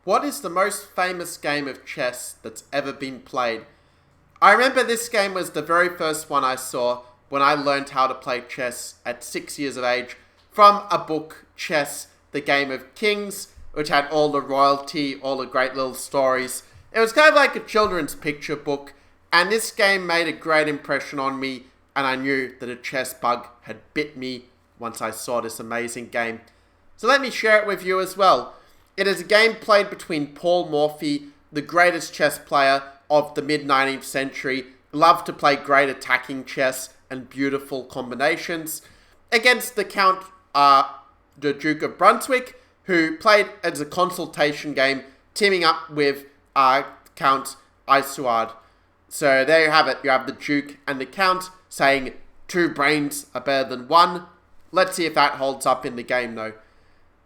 What is the most famous game of chess that's ever been played? I remember this game was the very first one I saw when I learned how to play chess at 6 years of age from a book, Chess, the Game of Kings, which had all the royalty, all the great little stories. It was kind of like a children's picture book, and this game made a great impression on me, and I knew that a chess bug had bit me once I saw this amazing game. So let me share it with you as well. It is a game played between Paul Morphy, the greatest chess player of the mid-19th century, loved to play great attacking chess and beautiful combinations, against the Count, the Duke of Brunswick, who played as a consultation game, teaming up with Count Isuard. So there you have it. You have the Duke and the Count saying two brains are better than one. Let's see if that holds up in the game though.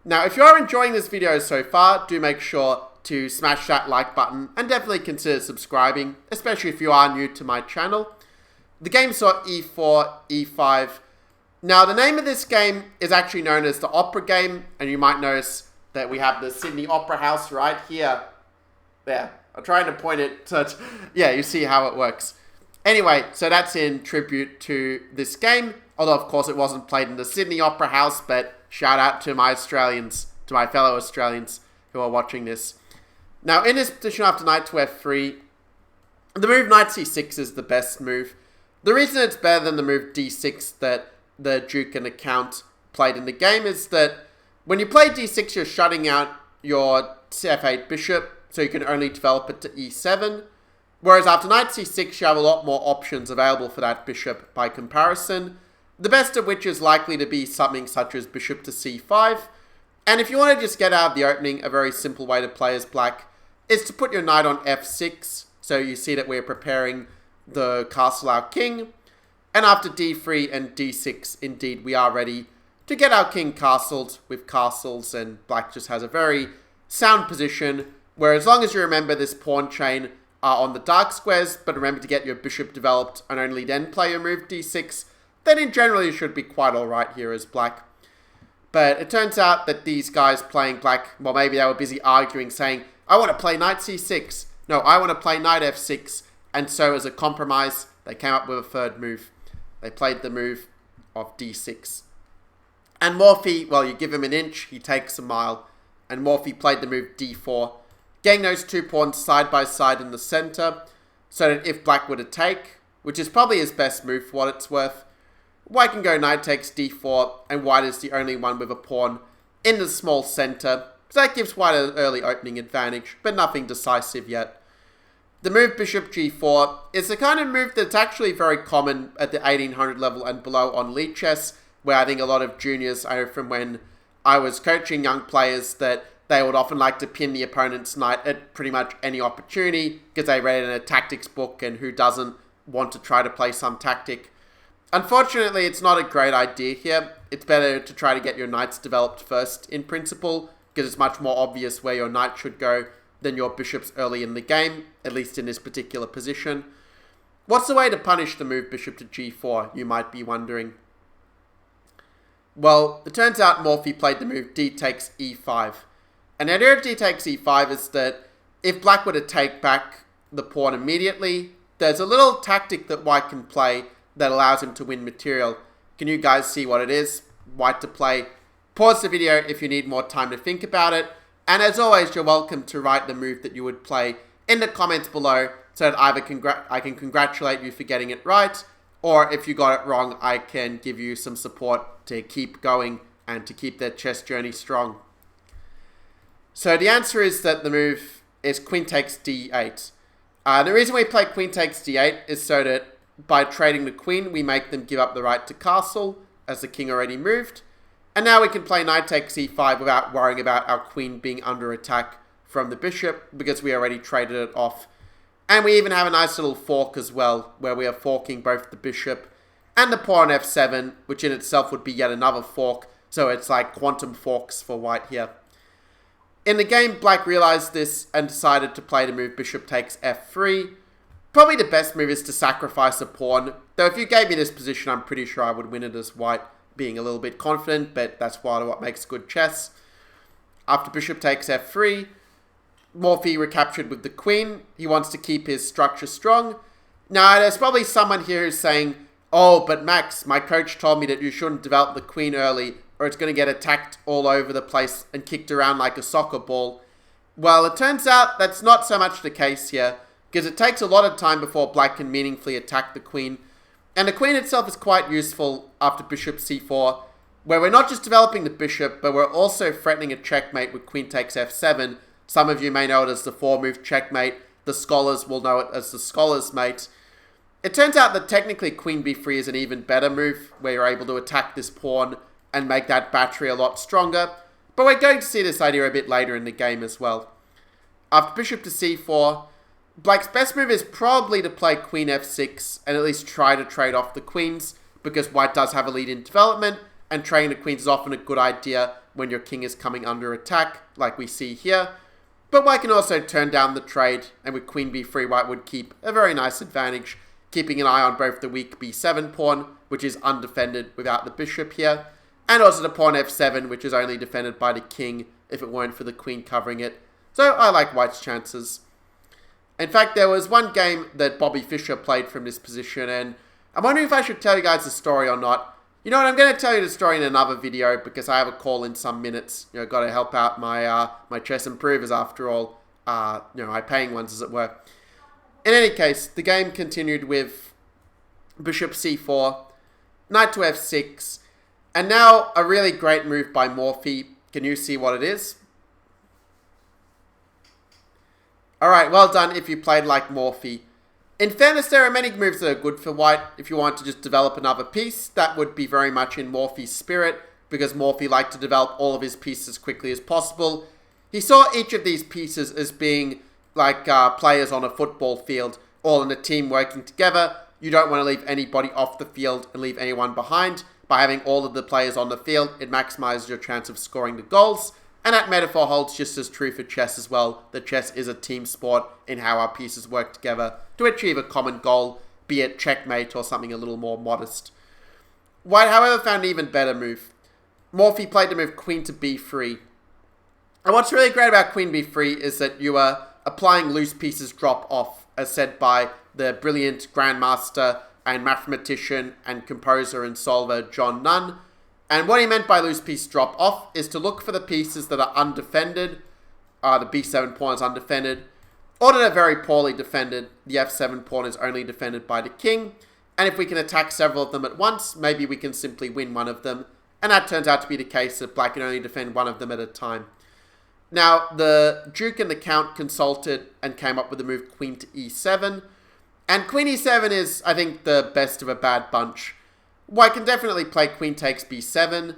Now, if you're enjoying this video so far, do make sure to smash that like button and definitely consider subscribing, especially if you are new to my channel. The game saw e4, e5. Now, the name of this game is actually known as the Opera Game, and you might notice that we have the Sydney Opera House right here. There. I'm trying to point it to... Yeah, you see how it works. Anyway, so that's in tribute to this game, although of course it wasn't played in the Sydney Opera House, but shout out to my Australians, to my fellow Australians who are watching this. Now, in this position after knight to f3, the move knight c6 is the best move. The reason it's better than the move d6 that the Duke and the Count played in the game is that when you play d6, you're shutting out your cf8 bishop, so you can only develop it to e7. Whereas after knight c6, you have a lot more options available for that bishop by comparison. The best of which is likely to be something such as bishop to c5. And if you want to just get out of the opening, a very simple way to play as black is to put your knight on f6. So you see that we're preparing the castle our king. And after d3 and d6, indeed, we are ready to get our king castled with castles. And black just has a very sound position, where as long as you remember this pawn chain on the dark squares, but remember to get your bishop developed and only then play your move d6, then in general you should be quite alright here as black. But it turns out that these guys playing black, well, maybe they were busy arguing, saying, I want to play knight c6. No, I want to play knight f6. And so as a compromise, they came up with a third move. They played the move of d6. And Morphy, well, you give him an inch, he takes a mile. And Morphy played the move d4, getting those two pawns side by side in the center, so that if black were to take, which is probably his best move for what it's worth, white can go knight takes d4, and white is the only one with a pawn in the small center. So that gives white an early opening advantage, but nothing decisive yet. The move bishop g4 is the kind of move that's actually very common at the 1800 level and below on Lichess, where I think a lot of juniors, I know from when I was coaching young players, that they would often like to pin the opponent's knight at pretty much any opportunity, because they read it in a tactics book, and who doesn't want to try to play some tactic. Unfortunately, it's not a great idea here. It's better to try to get your knights developed first in principle, because it's much more obvious where your knight should go than your bishops early in the game, at least in this particular position. What's the way to punish the move bishop to g4, you might be wondering? Well, it turns out Morphy played the move d takes e5. And the idea of d takes e5 is that if black were to take back the pawn immediately, there's a little tactic that white can play that allows him to win material. Can you guys see what it is? White to play. Pause the video if you need more time to think about it. And as always, you're welcome to write the move that you would play in the comments below, so that either I can congratulate you for getting it right, or if you got it wrong, I can give you some support to keep going and to keep their chess journey strong. So the answer is that the move is queen takes d8. The reason we play queen takes d8 is so that by trading the queen, we make them give up the right to castle, as the king already moved. And now we can play knight takes e5 without worrying about our queen being under attack from the bishop, because we already traded it off. And we even have a nice little fork as well, where we are forking both the bishop and the pawn on f7, which in itself would be yet another fork. So it's like quantum forks for white here. In the game, black realized this and decided to play the move bishop takes f3. Probably the best move is to sacrifice a pawn, though if you gave me this position, I'm pretty sure I would win it as white, being a little bit confident, but that's part of what makes good chess. After bishop takes f3, Morphy recaptured with the queen. He wants to keep his structure strong. Now, there's probably someone here who's saying, oh, but Max, my coach told me that you shouldn't develop the queen early or it's going to get attacked all over the place and kicked around like a soccer ball. Well, it turns out that's not so much the case here, because it takes a lot of time before black can meaningfully attack the queen. And the queen itself is quite useful after bishop c4, where we're not just developing the bishop, but we're also threatening a checkmate with queen takes f7. Some of you may know it as the 4-move checkmate. The scholars will know it as the scholar's mate. It turns out that technically queen b3 is an even better move, where you're able to attack this pawn and make that battery a lot stronger. But we're going to see this idea a bit later in the game as well. After bishop to c4, black's best move is probably to play queen f6 and at least try to trade off the queens, because white does have a lead in development, and trading the queens is often a good idea when your king is coming under attack, like we see here. But white can also turn down the trade, and with queen b3, white would keep a very nice advantage, keeping an eye on both the weak b7 pawn, which is undefended without the bishop here, and also the pawn f7, which is only defended by the king if it weren't for the queen covering it. So I like white's chances. In fact, there was one game that Bobby Fischer played from this position, and I'm wondering if I should tell you guys the story or not. You know what, I'm going to tell you the story in another video because I have a call in some minutes. You know, got to help out my my chess improvers after all. My paying ones, as it were. In any case, the game continued with bishop c4, knight to f6, and now a really great move by Morphy. Can you see what it is? Alright, well done if you played like Morphy. In fairness, there are many moves that are good for white. If you want to just develop another piece, that would be very much in Morphy's spirit, because Morphy liked to develop all of his pieces as quickly as possible. He saw each of these pieces as being like players on a football field, all in a team working together. You don't want to leave anybody off the field and leave anyone behind. By having all of the players on the field, it maximizes your chance of scoring the goals. And that metaphor holds just as true for chess as well, that chess is a team sport in how our pieces work together to achieve a common goal, be it checkmate or something a little more modest. White, however, found an even better move. Morphy played the move queen to b3. And what's really great about queen b3 is that you are applying loose pieces drop off, as said by the brilliant grandmaster and mathematician and composer and solver John Nunn. And what he meant by loose piece drop off is to look for the pieces that are undefended, the b7 pawn is undefended, or that are very poorly defended. The f7 pawn is only defended by the king, and if we can attack several of them at once, maybe we can simply win one of them, and that turns out to be the case that black can only defend one of them at a time. Now, the Duke and the Count consulted and came up with the move queen to e7, and queen e7 is, I think, the best of a bad bunch. White can definitely play queen takes b7.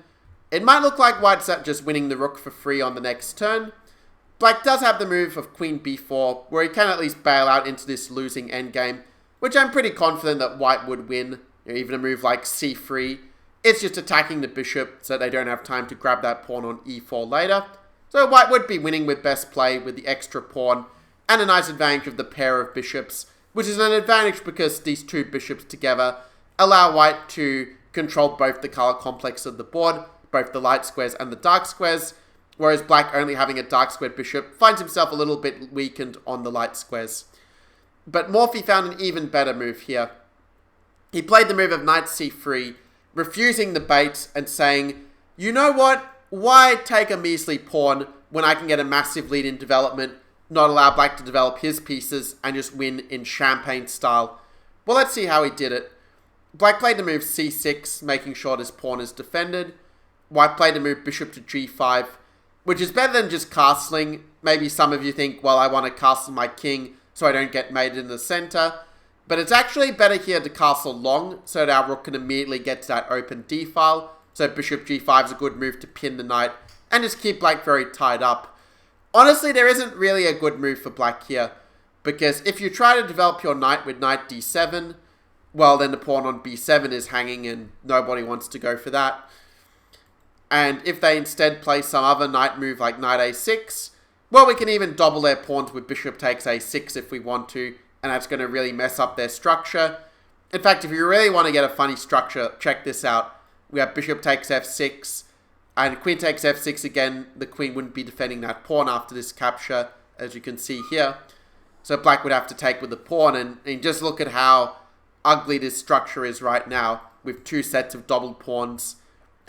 It might look like white's just winning the rook for free on the next turn. Black does have the move of queen b4, where he can at least bail out into this losing endgame, which I'm pretty confident that white would win. Even a move like c3. It's just attacking the bishop so they don't have time to grab that pawn on e4 later. So white would be winning with best play with the extra pawn and a nice advantage of the pair of bishops, which is an advantage because these two bishops together allow white to control both the color complex of the board, both the light squares and the dark squares, whereas black only having a dark squared bishop finds himself a little bit weakened on the light squares. But Morphy found an even better move here. He played the move of knight c3, refusing the bait and saying, you know what, why take a measly pawn when I can get a massive lead in development, not allow black to develop his pieces, and just win in champagne style? Well, let's see how he did it. Black played the move c6, making sure his pawn is defended. White played the move bishop to g5, which is better than just castling. Maybe some of you think, well, I want to castle my king so I don't get mated in the center. But it's actually better here to castle long so that our rook can immediately get to that open d-file. So bishop g5 is a good move to pin the knight and just keep black very tied up. Honestly, there isn't really a good move for black here, because if you try to develop your knight with knight d7, well, then the pawn on b7 is hanging and nobody wants to go for that. And if they instead play some other knight move like knight a6, well, we can even double their pawns with bishop takes a6 if we want to, and that's going to really mess up their structure. In fact, if you really want to get a funny structure, check this out. We have bishop takes f6, and queen takes f6 again. The queen wouldn't be defending that pawn after this capture. as you can see here. So black would have to take with the pawn, and just look at how ugly this structure is right now, with two sets of doubled pawns.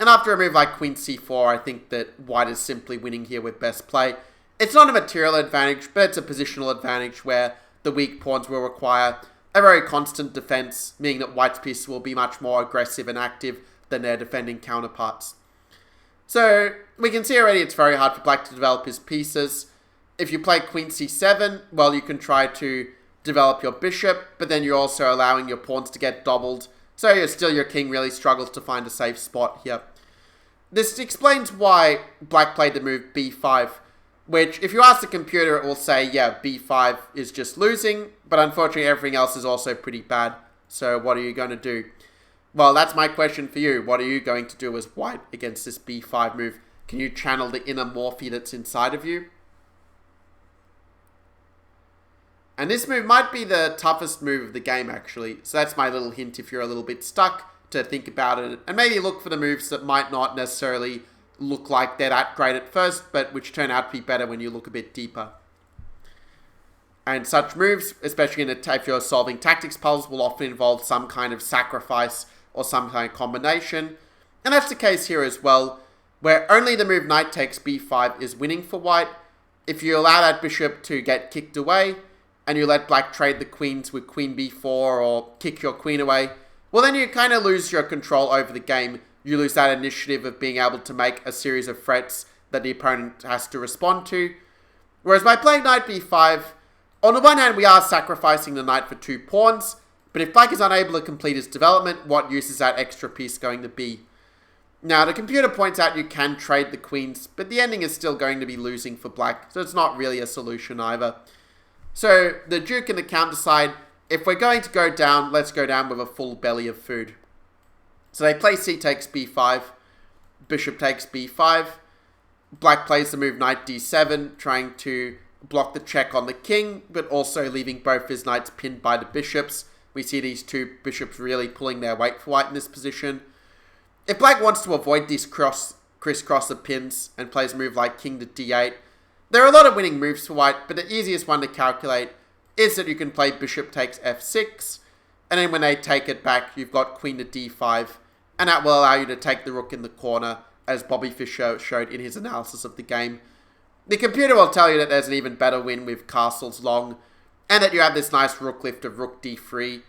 And after a move like queen c4, I think that white is simply winning here with best play. It's not a material advantage, but it's a positional advantage where the weak pawns will require a very constant defense, meaning that white's pieces will be much more aggressive and active than their defending counterparts. So we can see already it's very hard for black to develop his pieces. If you play queen c7, well, you can try to develop your bishop, but then you're also allowing your pawns to get doubled. So your king really struggles to find a safe spot here. This explains why black played the move b5, which if you ask the computer, it will say, yeah, b5 is just losing, but unfortunately everything else is also pretty bad. So what are you going to do? Well, that's my question for you. What are you going to do as white against this b5 move? Can you channel the inner Morphy that's inside of you? And this move might be the toughest move of the game, actually. So that's my little hint if you're a little bit stuck, to think about it. And maybe look for the moves that might not necessarily look like they're that great at first, but which turn out to be better when you look a bit deeper. And such moves, especially if you're solving tactics puzzles, will often involve some kind of sacrifice or some kind of combination. And that's the case here as well, where only the move knight takes b5 is winning for white. If you allow that bishop to get kicked away, and you let black trade the queens with queen b4 or kick your queen away, well then you kind of lose your control over the game. You lose that initiative of being able to make a series of threats that the opponent has to respond to. Whereas by playing knight b5, on the one hand we are sacrificing the knight for two pawns, but if black is unable to complete his development, what use is that extra piece going to be? Now the computer points out you can trade the queens, but the ending is still going to be losing for black, so it's not really a solution either. So the Duke and the Count decide, if we're going to go down, let's go down with a full belly of food. So they play c takes b5, bishop takes b5, black plays the move knight d7, trying to block the check on the king, but also leaving both his knights pinned by the bishops. We see these two bishops really pulling their weight for white in this position. If black wants to avoid these crisscross of pins and plays a move like king to d8, there are a lot of winning moves for white, but the easiest one to calculate is that you can play bishop takes f6, and then when they take it back, you've got queen to d5, and that will allow you to take the rook in the corner, as Bobby Fischer showed in his analysis of the game. The computer will tell you that there's an even better win with castles long, and that you have this nice rook lift of rook d3.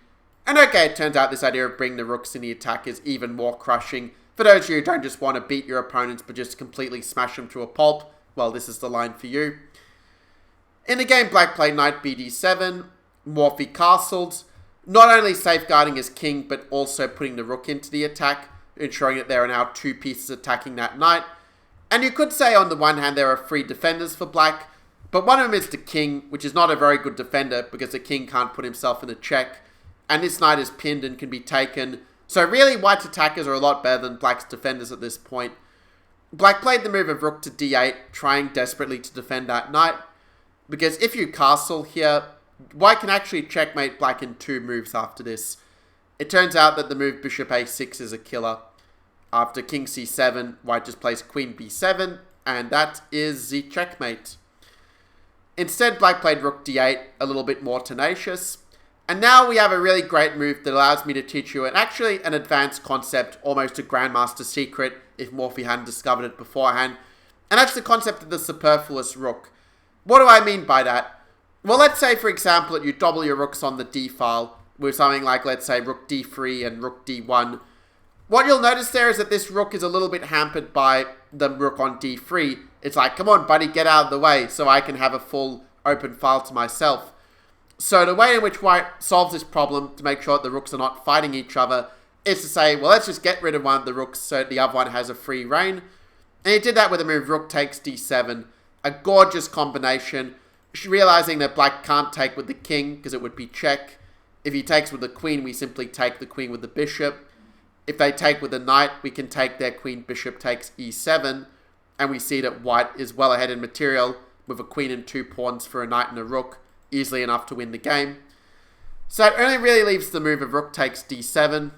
And okay, it turns out this idea of bringing the rooks in the attack is even more crushing. For those of you who don't just want to beat your opponents, but just completely smash them to a pulp, well, this is the line for you. In the game, black played knight bd7, Morphy castled, not only safeguarding his king, but also putting the rook into the attack, ensuring that there are now two pieces attacking that knight. And you could say on the one hand there are three defenders for black, but one of them is the king, which is not a very good defender because the king can't put himself in a check, and this knight is pinned and can be taken. So really, white's attackers are a lot better than black's defenders at this point. Black played the move of rook to d8, trying desperately to defend that knight, because if you castle here, white can actually checkmate black in two moves after this. It turns out that the move bishop a6 is a killer. After king c7, white just plays queen b7, and that is the checkmate. Instead, black played rook d8, a little bit more tenacious. And now we have a really great move that allows me to teach you an advanced concept, almost a grandmaster secret, if Morphy hadn't discovered it beforehand. And that's the concept of the superfluous rook. What do I mean by that? Well, let's say, for example, that you double your rooks on the d file with something like, let's say, rook d3 and rook d1. What you'll notice there is that this rook is a little bit hampered by the rook on d3. It's like, come on, buddy, get out of the way so I can have a full open file to myself. So the way in which white solves this problem to make sure that the rooks are not fighting each other is to say, well, let's just get rid of one of the rooks so the other one has a free reign. And he did that with the move rook takes d7. A gorgeous combination, realizing that black can't take with the king because it would be check. If he takes with the queen, we simply take the queen with the bishop. If they take with the knight, we can take their queen, bishop takes e7. And we see that white is well ahead in material with a queen and two pawns for a knight and a rook, easily enough to win the game. So it only really leaves the move of rook takes d7.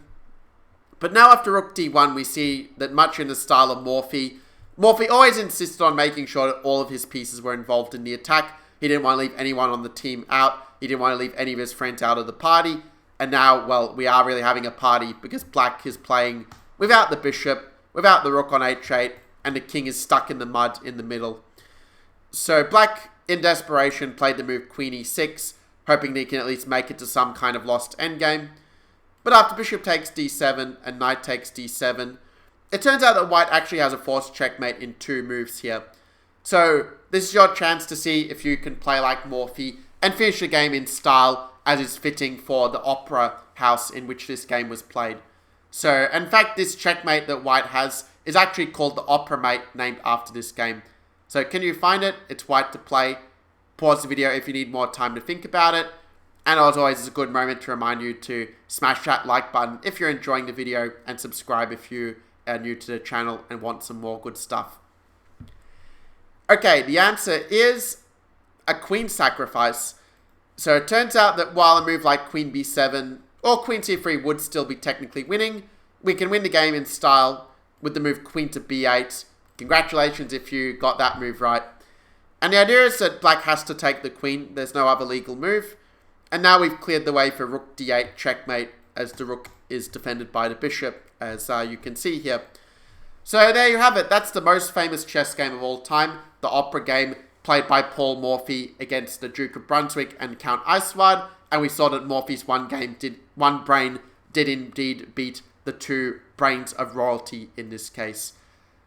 But now after rook d1, we see that much in the style of Morphy always insisted on making sure that all of his pieces were involved in the attack, He didn't want to leave anyone on the team out. He didn't want to leave any of his friends out of the party. And now, well, we are really having a party because black is playing without the bishop, without the rook on h8, and the king is stuck in the mud in the middle. So black, in desperation, played the move queen e6, hoping that he can at least make it to some kind of lost endgame. But after bishop takes d7 and knight takes d7, it turns out that white actually has a forced checkmate in 2 moves here. So this is your chance to see if you can play like Morphy and finish the game in style as is fitting for the opera house in which this game was played. So, in fact, this checkmate that white has is actually called the opera mate, named after this game. So can you find it? It's white to play. Pause the video if you need more time to think about it. And as always, it's a good moment to remind you to smash that like button if you're enjoying the video, and subscribe if you are new to the channel and want some more good stuff. Okay, the answer is a queen sacrifice. So it turns out that while a move like queen b7 or queen c3 would still be technically winning, we can win the game in style with the move queen to b8. Congratulations if you got that move right. And the idea is that black has to take the queen. There's no other legal move. And now we've cleared the way for rook d8 checkmate, as the rook is defended by the bishop, as you can see here. So there you have it. That's the most famous chess game of all time, the opera game, played by Paul Morphy against the Duke of Brunswick and Count Isouard, and we saw that Morphy's one brain did indeed beat the 2 brains of royalty in this case.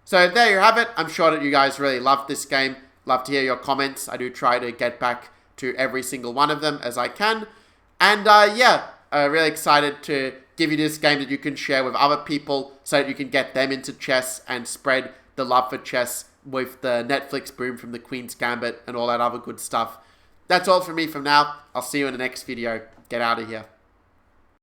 So there you have it. I'm sure that you guys really loved this game. Love to hear your comments. I do try to get back to every single one of them as I can. And really excited to give you this game that you can share with other people so that you can get them into chess and spread the love for chess with the Netflix boom from the Queen's Gambit and all that other good stuff. That's all from me for now. I'll see you in the next video. Get out of here.